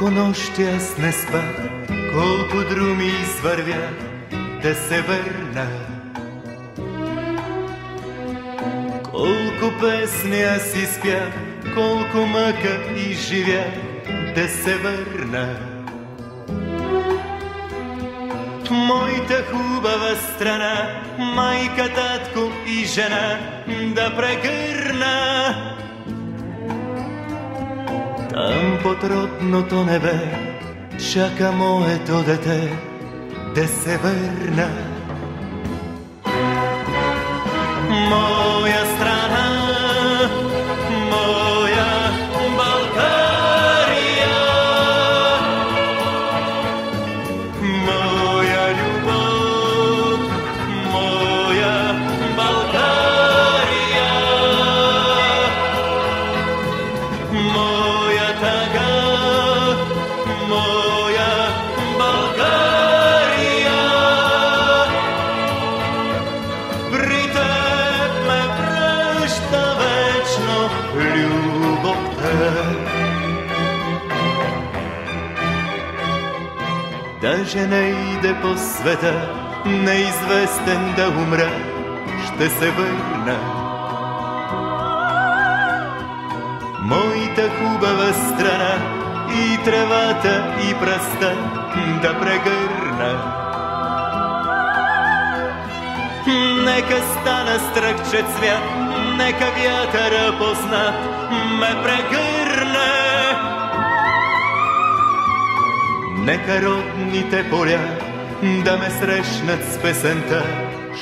Колко нощи аз не спах, колко друми извървя да се върна. Колко песни аз изпях, колко мъка изживях да се върна. Моята хубава страна, майка, татко и жена да прегърна. Там под родното небе чака моето дете да се върна. Моя страна, моя България, моя любов, моя България, моя тъга, моя България. При теб ме връща вечно любовта. Даже не иде по света, неизвестен да умра, ще се върна. Моята хубава страна и тревата и пръста да прегърна. Нека стана стръкче цвят, нека вятъра познат ме прегърне. Нека родните поля да ме срещнат с песента,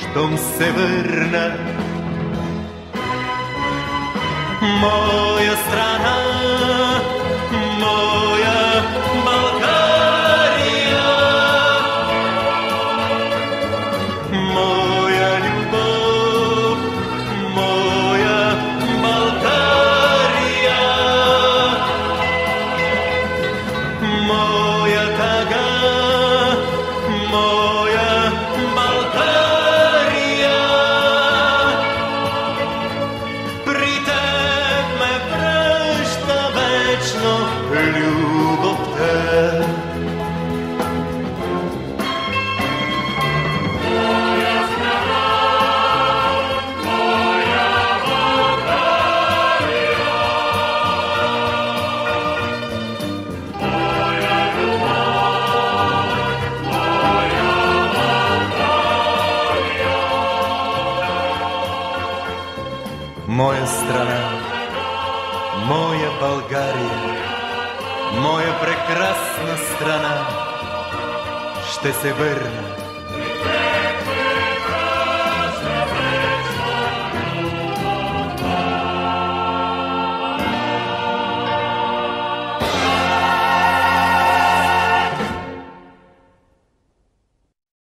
щом се върна. Моя страна, моя България, моя любов, моя България, моя тъга, моя България. При теб ме връща вечно любовта. Моя страна, моя България, моя прекрасна страна, ще се върна.